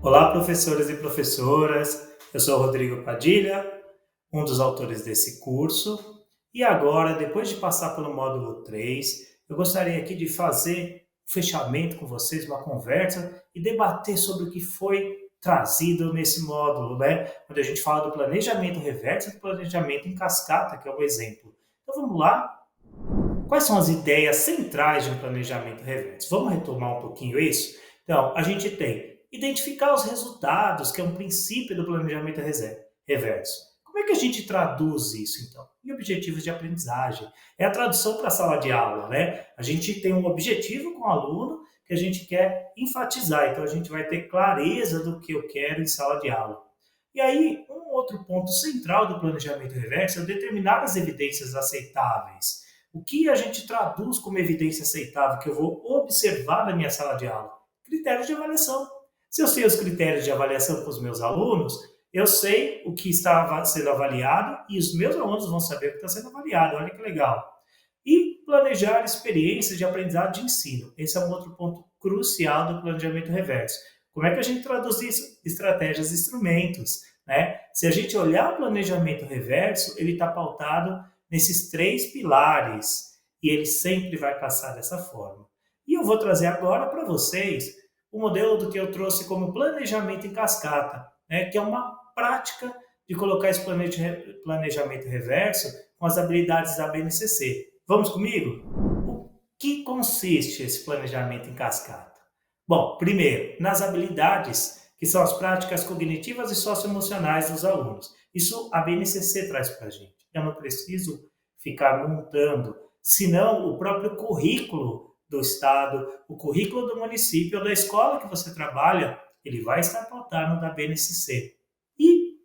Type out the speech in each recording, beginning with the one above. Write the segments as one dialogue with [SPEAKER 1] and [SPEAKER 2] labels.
[SPEAKER 1] Olá, professores e professoras. Eu sou o Rodrigo Padilha, um dos autores desse curso. E agora, depois de passar pelo módulo 3, eu gostaria aqui de fazer um fechamento com vocês, uma conversa e debater sobre o que foi trazido nesse módulo, né? Quando a gente fala do planejamento reverso e do planejamento em cascata, que é um exemplo. Então vamos lá? Quais são as ideias centrais de um planejamento reverso? Vamos retomar um pouquinho isso? Então, a gente tem identificar os resultados, que é um princípio do planejamento reverso. Como é que a gente traduz isso, então? Em objetivos de aprendizagem. É a tradução para a sala de aula, né? A gente tem um objetivo com o aluno que a gente quer enfatizar. Então, a gente vai ter clareza do que eu quero em sala de aula. E aí, um outro ponto central do planejamento reverso é determinar as evidências aceitáveis. O que a gente traduz como evidência aceitável que eu vou observar na minha sala de aula? Critérios de avaliação. Se eu sei os critérios de avaliação com os meus alunos, eu sei o que está sendo avaliado e os meus alunos vão saber o que está sendo avaliado. Olha que legal. E planejar experiências de aprendizado de ensino. Esse é um outro ponto crucial do planejamento reverso. Como é que a gente traduz isso? Estratégias e instrumentos, né? Se a gente olhar o planejamento reverso, ele está pautado nesses 3 pilares e ele sempre vai passar dessa forma. E eu vou trazer agora para vocês o modelo do que eu trouxe como planejamento em cascata, né? Que é uma prática de colocar esse planejamento reverso com as habilidades da BNCC. Vamos comigo? O que consiste esse planejamento em cascata? Bom, primeiro, nas habilidades, que são as práticas cognitivas e socioemocionais dos alunos. Isso a BNCC traz para a gente. Eu não preciso ficar montando, senão o próprio currículo do estado, o currículo do município ou da escola que você trabalha, ele vai estar pautado da BNCC. E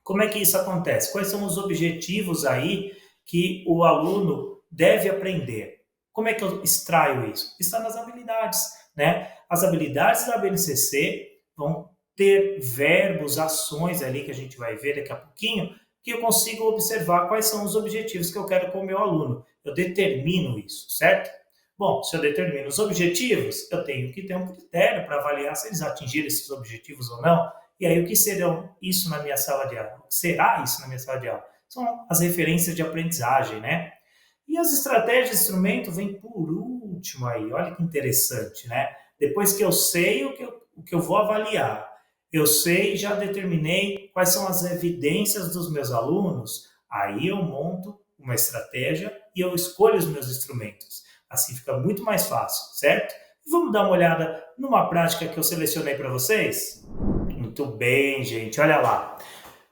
[SPEAKER 1] como é que isso acontece? Quais são os objetivos aí que o aluno deve aprender? Como é que eu extraio isso? Está nas habilidades, né? As habilidades da BNCC vão ter verbos, ações ali que a gente vai ver daqui a pouquinho, que eu consigo observar quais são os objetivos que eu quero com o meu aluno. Eu determino isso, certo? Bom, se eu determino os objetivos, eu tenho que ter um critério para avaliar se eles atingiram esses objetivos ou não. E aí, o que serão isso na minha sala de aula? O que será isso na minha sala de aula? São as referências de aprendizagem, né? E as estratégias de instrumento vêm por último aí. Olha que interessante, né? Depois que eu sei o que eu vou avaliar, eu sei e já determinei quais são as evidências dos meus alunos, aí eu monto uma estratégia e eu escolho os meus instrumentos. Assim fica muito mais fácil, certo? Vamos dar uma olhada numa prática que eu selecionei para vocês? Muito bem, gente, olha lá.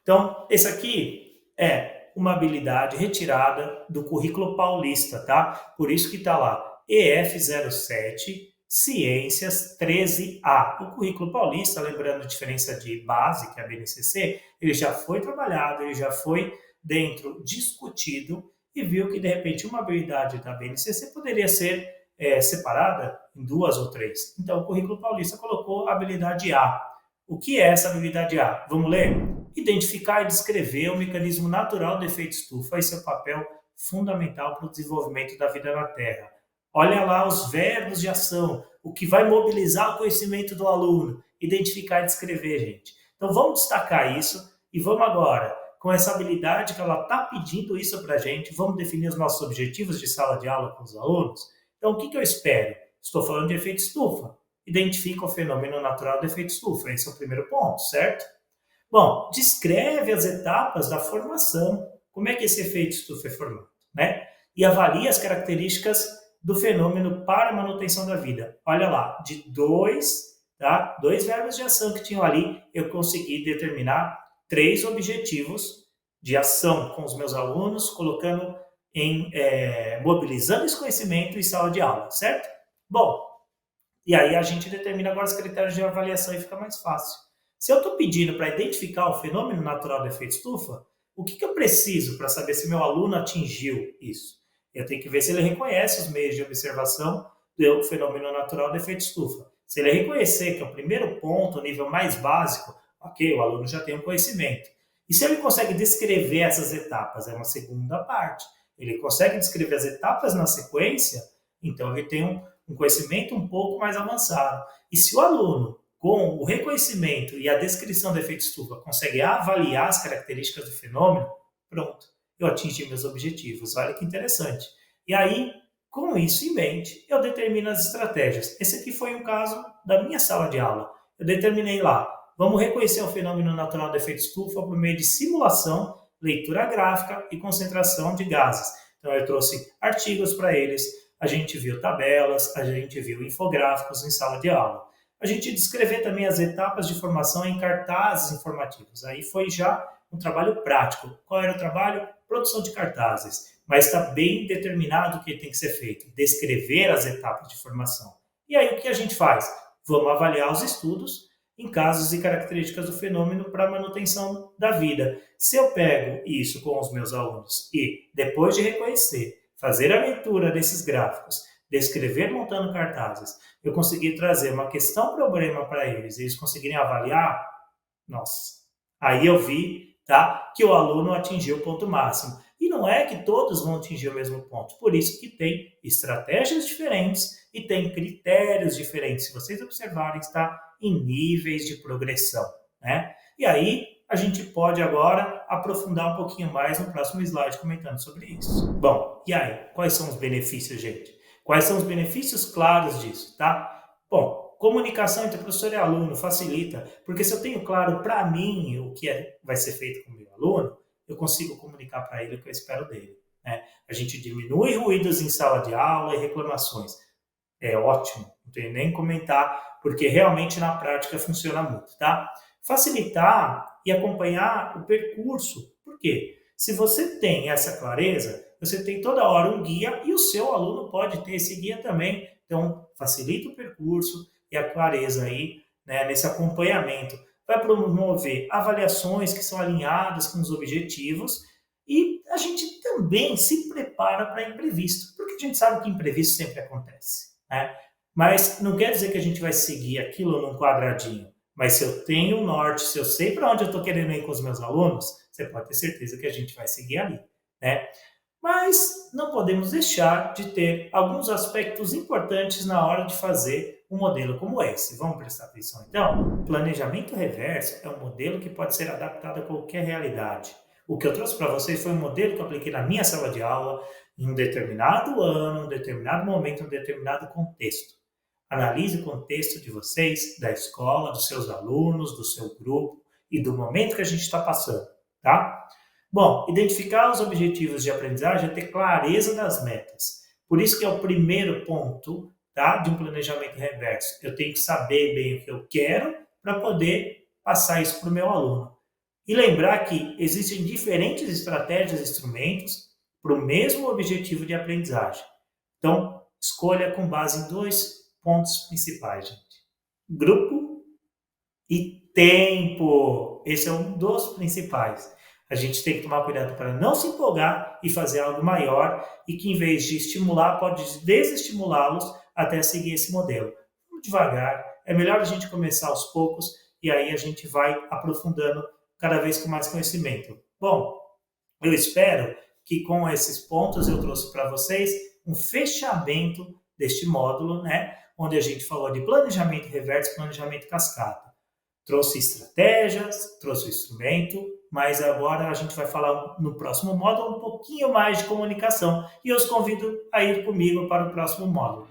[SPEAKER 1] Então, esse aqui é uma habilidade retirada do currículo paulista, tá? Por isso que está lá, EF07, Ciências 13A. O currículo paulista, lembrando a diferença de base, que é a BNCC, ele já foi trabalhado, ele já foi dentro discutido e viu que, de repente, uma habilidade da BNCC poderia ser separada em 2 ou 3. Então, o currículo paulista colocou a habilidade A. O que é essa habilidade A? Vamos ler? Identificar e descrever o mecanismo natural do efeito estufa e seu papel fundamental para o desenvolvimento da vida na Terra. Olha lá os verbos de ação, o que vai mobilizar o conhecimento do aluno. Identificar e descrever, gente. Então vamos destacar isso e vamos agora, com essa habilidade que ela está pedindo isso para a gente, vamos definir os nossos objetivos de sala de aula com os alunos. Então o que eu espero? Estou falando de efeito estufa. Identifica o fenômeno natural do efeito estufa. Esse é o primeiro ponto, certo? Bom, descreve as etapas da formação. Como é que esse efeito estufa é formado, né? E avalia as características do fenômeno para a manutenção da vida. Olha lá, de dois verbos de ação que tinham ali, eu consegui determinar 3 objetivos de ação com os meus alunos, colocando mobilizando esse conhecimento em sala de aula, certo? Bom, e aí a gente determina agora os critérios de avaliação e fica mais fácil. Se eu estou pedindo para identificar o fenômeno natural do efeito estufa, o que eu preciso para saber se meu aluno atingiu isso? Eu tenho que ver se ele reconhece os meios de observação do fenômeno natural do efeito estufa. Se ele reconhecer que é o primeiro ponto, o nível mais básico, ok, o aluno já tem um conhecimento. E se ele consegue descrever essas etapas, é uma segunda parte. Ele consegue descrever as etapas na sequência, então ele tem um conhecimento um pouco mais avançado. E se o aluno com o reconhecimento e a descrição do efeito estufa, consegue avaliar as características do fenômeno, pronto, eu atingi meus objetivos. Olha que interessante. E aí, com isso em mente, eu determino as estratégias. Esse aqui foi um caso da minha sala de aula. Eu determinei lá, vamos reconhecer o fenômeno natural do efeito estufa por meio de simulação, leitura gráfica e concentração de gases. Então eu trouxe artigos para eles, a gente viu tabelas, a gente viu infográficos em sala de aula. A gente descrever também as etapas de formação em cartazes informativos. Aí foi já um trabalho prático. Qual era o trabalho? Produção de cartazes. Mas está bem determinado o que tem que ser feito. Descrever as etapas de formação. E aí o que a gente faz? Vamos avaliar os estudos em casos e características do fenômeno para a manutenção da vida. Se eu pego isso com os meus alunos e, depois de reconhecer, fazer a leitura desses gráficos, descrever montando cartazes, eu conseguir trazer uma questão-problema para eles e eles conseguirem avaliar, nossa, aí eu vi, tá, que o aluno atingiu o ponto máximo. E não é que todos vão atingir o mesmo ponto, por isso que tem estratégias diferentes e tem critérios diferentes. Se vocês observarem, está em níveis de progressão, né? E aí a gente pode agora aprofundar um pouquinho mais no próximo slide comentando sobre isso. Bom, e aí, quais são os benefícios, gente? Quais são os benefícios claros disso, tá? Bom, comunicação entre professor e aluno facilita, porque se eu tenho claro para mim o que vai ser feito com o meu aluno, eu consigo comunicar para ele o que eu espero dele, né? A gente diminui ruídos em sala de aula e reclamações. É ótimo, não tenho nem comentar, porque realmente na prática funciona muito, tá? Facilitar e acompanhar o percurso. Por quê? Se você tem essa clareza, você tem toda hora um guia e o seu aluno pode ter esse guia também. Então, facilita o percurso e a clareza aí, né, nesse acompanhamento. Vai promover avaliações que são alinhadas com os objetivos e a gente também se prepara para imprevisto, porque a gente sabe que imprevisto sempre acontece, né? Mas não quer dizer que a gente vai seguir aquilo num quadradinho. Mas se eu tenho um norte, se eu sei para onde eu estou querendo ir com os meus alunos, você pode ter certeza que a gente vai seguir ali, né? Mas não podemos deixar de ter alguns aspectos importantes na hora de fazer um modelo como esse. Vamos prestar atenção então? O planejamento reverso é um modelo que pode ser adaptado a qualquer realidade. O que eu trouxe para vocês foi um modelo que eu apliquei na minha sala de aula, em um determinado ano, um determinado momento, um determinado contexto. Analise o contexto de vocês, da escola, dos seus alunos, do seu grupo e do momento que a gente está passando, tá? Bom, identificar os objetivos de aprendizagem é ter clareza das metas. Por isso que é o primeiro ponto, tá, de um planejamento reverso. Eu tenho que saber bem o que eu quero para poder passar isso para o meu aluno. E lembrar que existem diferentes estratégias e instrumentos para o mesmo objetivo de aprendizagem. Então, escolha com base em dois pontos principais, gente. Grupo e tempo. Esse é um dos principais. A gente tem que tomar cuidado para não se empolgar e fazer algo maior e que, em vez de estimular, pode desestimulá-los até seguir esse modelo. Vamos devagar. É melhor a gente começar aos poucos e aí a gente vai aprofundando cada vez com mais conhecimento. Bom, eu espero que com esses pontos eu trouxe para vocês um fechamento deste módulo, né? Onde a gente falou de planejamento reverso, planejamento cascata. Trouxe estratégias, trouxe o instrumento, mas agora a gente vai falar no próximo módulo um pouquinho mais de comunicação e eu os convido a ir comigo para o próximo módulo.